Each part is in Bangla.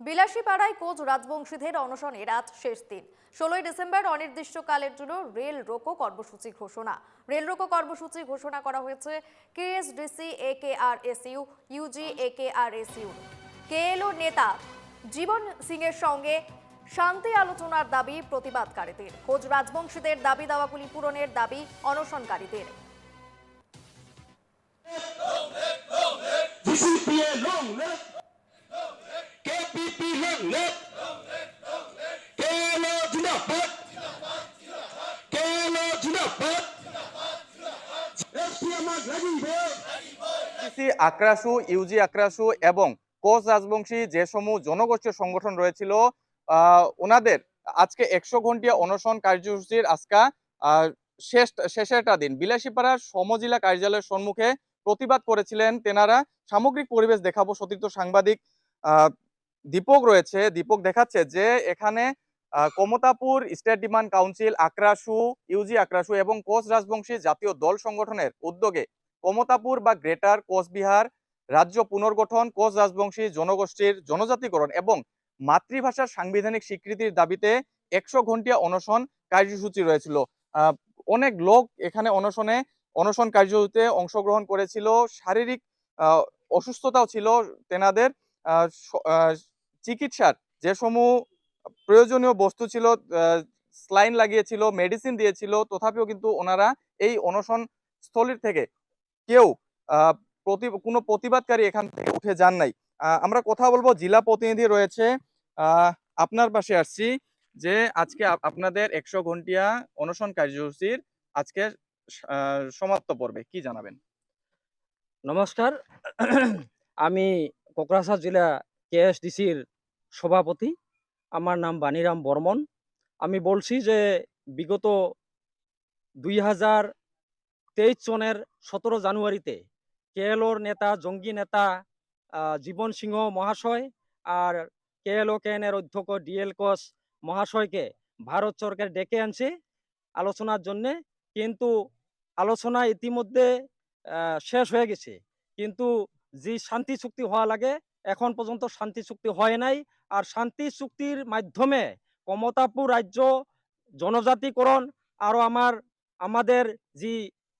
বিলাসীপাড়ায় কোচ রাজবংশীদের অনশনের আজ শেষ দিন। 16ই ডিসেম্বর অনির্দিষ্টকালের জন্য রেল রোকো কর্মসূচি ঘোষণা। রেল রোকো কর্মসূচি ঘোষণা করা হয়েছে কেএসডিসি, একেআরএসইউ, ইউজি, একেআরএসইউ। কেএলও নেতা জীবন সিং এর সঙ্গে শান্তি আলোচনার দাবি প্রতিবাদকারীদের। কোচ রাজবংশীদের দাবি দাওয়াগুলি পূরণের দাবি অনশনকারীদের। আক্রাসু, ইউজি আক্রাসু এবং কোচ রাজবংশী যে সমূহ জনগোষ্ঠীর সংগঠন রয়েছিল, ওনাদের আজকে 100 ঘন্টিয়া অনশন কার্যসূচির আজকে শেষেরটা দিন বিলাসীপাড়ার সমজিলা কার্যালয়ের সম্মুখে প্রতিবাদ করেছিলেন তেনারা। সামগ্রিক পরিবেশ দেখাবো, সতীর্থ সাংবাদিক দীপক রয়েছে, দীপক দেখাচ্ছে যে এখানে Kamtapur state demand council, আক্রাসু, Yuji আক্রাসু এবং কোচ রাজবংশী জাতীয় দল সংগঠনের উদ্যোগে কমতাপুর বা গ্রেটার কোচবিহার রাজ্য পুনর্গঠন, কোচ রাজবংশী জনগোষ্ঠীর জনজাতিকরণ এবং মাতৃভাষার সাংবিধানিক স্বীকৃতির দাবিতে 100 ঘন্টিয়া অনশন কার্যসূচি রয়েছিল। অনেক লোক এখানে অনশন কার্যসূচিতে অংশগ্রহণ করেছিল। শারীরিক অসুস্থতাও ছিল তেনাদের। চিকিৎসার যে সমূহ প্রয়োজনীয় বস্তু ছিল, স্লাইন লাগিয়েছিল, মেডিসিন দিয়েছিল, তথাপিও কিন্তু ওনারা এই অনশন স্থলীর থেকে কেউ কোনো প্রতিবাদকারী এখান থেকে উঠে যান নাই। আমরা কথা বলবো, জেলা প্রতিনিধি রয়েছে, আপনার পাশে আসছি, যে আজকে আপনাদের 100 ঘন্টিয়া অনশন কার্যসূচির আজকে সমাপ্ত পর্বে কি জানাবেন? নমস্কার, আমি কোকরাঝাড় জেলা কেএসডিসির সভাপতি। আমার নাম বাণীরাম বর্মন। আমি বলছি যে বিগত 2023 সনের 17 জানুয়ারিতে কেএলওর নেতা, জঙ্গি নেতা জীবন সিংহ মহাশয় আর কেএলও কেএনের অধ্যক্ষ ডিএল কোচ মহাশয়কে ভারত সরকার ডেকে আনছে আলোচনার জন্যে। কিন্তু আলোচনা ইতিমধ্যে শেষ হয়ে গেছে, কিন্তু যে শান্তি চুক্তি হওয়া লাগে এখন পর্যন্ত শান্তি চুক্তি হয় নাই। আর শান্তি চুক্তির মাধ্যমে কমতাপুর রাজ্য জনজাতিকরণ আরও আমাদের যে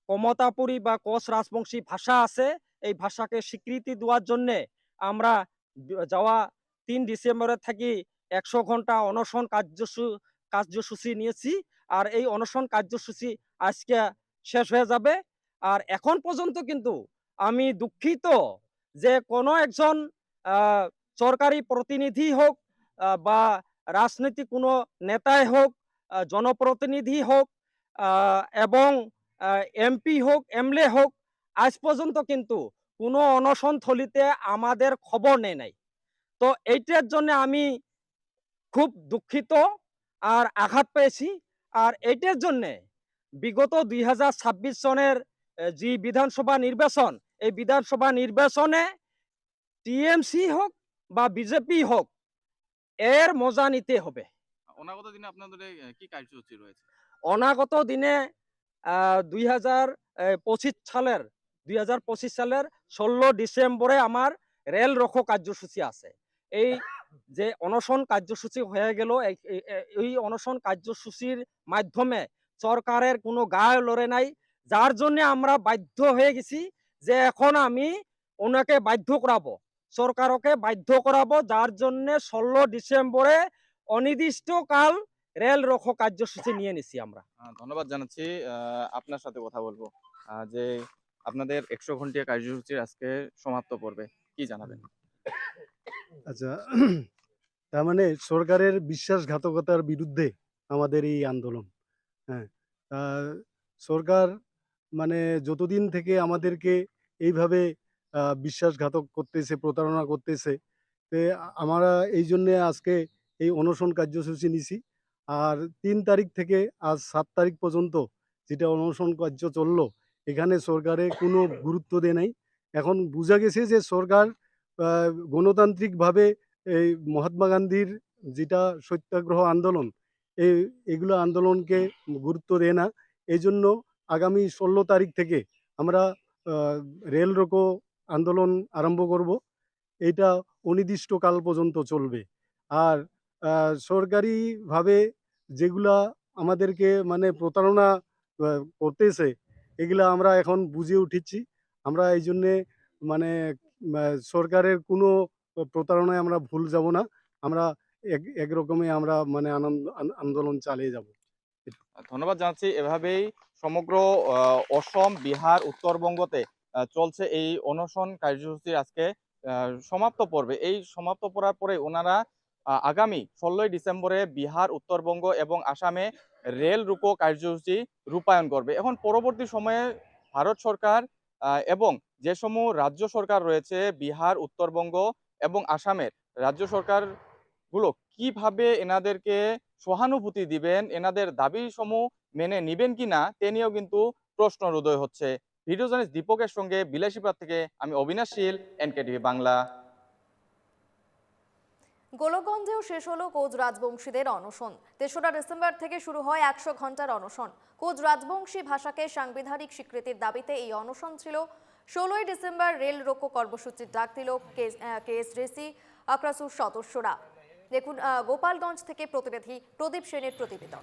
কমতাপুরী বা কোচ রাজবংশী ভাষা আছে, এই ভাষাকে স্বীকৃতি দেওয়ার জন্যে আমরা যাওয়া 3 ডিসেম্বরের থাকি 100 ঘন্টা অনশন কার্যসূচি নিয়েছি। আর এই অনশন কার্যসূচি আজকে শেষ হয়ে যাবে। আর এখন পর্যন্ত কিন্তু আমি দুঃখিত যে কোনো একজন সরকারি প্রতিনিধি হোক বা রাজনৈতিক কোনো নেতাই হোক, জনপ্রতিনিধি হোক এবং এমপি হোক, এমএলএ হোক, আজ পর্যন্ত কিন্তু কোনো অনশন থলিতে আমাদের খবর নেই নাই। তো এইটার জন্য আমি খুব দুঃখিত আর আঘাত পেয়েছি। আর এইটার জন্যে বিগত 2026 সনের যে বিধানসভা নির্বাচন, এই বিধানসভা নির্বাচনে টিএমসি হোক বা বিজেপি হোক, এর মজা নিতে হবে। অনাগত দিনে আপনাদের কি কার্যসূচি রয়েছে? অনাগত দিনে 2025 সালের 16 ডিসেম্বরে আমার রেল রোকো কার্যসূচি আছে। এই যে অনশন কার্যসূচি হয়ে গেল, এই অনশন কার্যসূচির মাধ্যমে সরকারের কোনো গায়ে লড়ে নাই, যার জন্য আমরা বাধ্য হয়ে গেছি যে এখন আমি ওনাকে বাধ্য করাবো, সরকারকে বাধ্য করাবো, যার জন্য 16 ডিসেম্বরে অনির্দিষ্টকাল রেল রোকো কার্যসূচি নিয়ে নিছি আমরা। ধন্যবাদ জানাচ্ছি। আপনার সাথে কথা বলবো, যে আপনাদের 100 ঘন্টিয়া কার্যসূচির আজকে সমাপ্ত পর্বে কি জানাবেন? আচ্ছা, তার মানে সরকারের বিশ্বাসঘাতকতার বিরুদ্ধে আমাদের এই আন্দোলন। হ্যাঁ, সরকার মানে যতদিন থেকে আমাদেরকে এইভাবে বিশ্বাসঘাতক করতেছে, প্রতারণা করতেছে, আমরা এই জন্যে আজকে এই অনশন কার্যসূচি নিছি। আর 3 তারিখ থেকে আজ 7 তারিখ পর্যন্ত যেটা অনশন কার্য চললো, এখানে সরকারে কোনো গুরুত্ব দেয় নাই। এখন বোঝা গেছে যে সরকার গণতান্ত্রিকভাবে এই মহাত্মা গান্ধীর যেটা সত্যাগ্রহ আন্দোলন, এগুলো আন্দোলনকে গুরুত্ব দেয় না। এই জন্য আগামী 16 তারিখ থেকে আমরা রেল রোকো আন্দোলন আরম্ভ করব। এটা অনির্দিষ্টকাল পর্যন্ত চলবে। আর সরকারিভাবে যেগুলা আমাদেরকে মানে প্রতারণা করতেছে, এগুলা আমরা এখন বুঝে উঠেছি। আমরা এই জন্যে মানে সরকারের কোনো প্রতারণায় আমরা ভুল যাব না। আমরা একরকমই আমরা মানে আন্দোলন চালিয়ে যাব। ধন্যবাদ জানাচ্ছি। এভাবেই সমগ্র অসম, বিহার, উত্তরবঙ্গতে চলছে এই অনশন কার্যসূচি আজকে সমাপ্ত পর্বে। এই সমাপ্ত পড়ার পরে ওনারা আগামী 16ই ডিসেম্বরে বিহার, উত্তরবঙ্গ এবং আসামে রেল রোকো কার্যসূচি রূপায়ণ করবে। এখন পরবর্তী সময়ে ভারত সরকার এবং যে সমূহ রাজ্য সরকার রয়েছে বিহার, উত্তরবঙ্গ এবং আসামের রাজ্য সরকার গুলো কিভাবে এনাদেরকে সহানুভূতি দিবেন, এনাদের দাবি সমূহ মেনে নিবেন কিনা তে নিয়েও কিন্তু প্রশ্নের উদয় হচ্ছে। ভিডিও জার্নালিস্ট দীপকের সঙ্গে বিলাসীপাড়া থেকে আমি অবিনাশ শীল, এনকেটিভি বাংলা। গোলকগঞ্জেও শেষ হলো কোচ রাজবংশীদের অনশন। 3রা ডিসেম্বর থেকে শুরু হয় 100 ঘন্টার অনশন। কোচ রাজবংশী ভাষাকে সাংবিধানিক স্বীকৃতির দাবিতে এই অনশন ছিল। 16ই ডিসেম্বর রেল রোকো কর্মসূচির ডাক দিল কেএসডিসি আক্রাসুর সদস্যরা। দেখুন গোপালগঞ্জ থেকে প্রতিনিধি প্রদীপ সেনের প্রতিবেদন।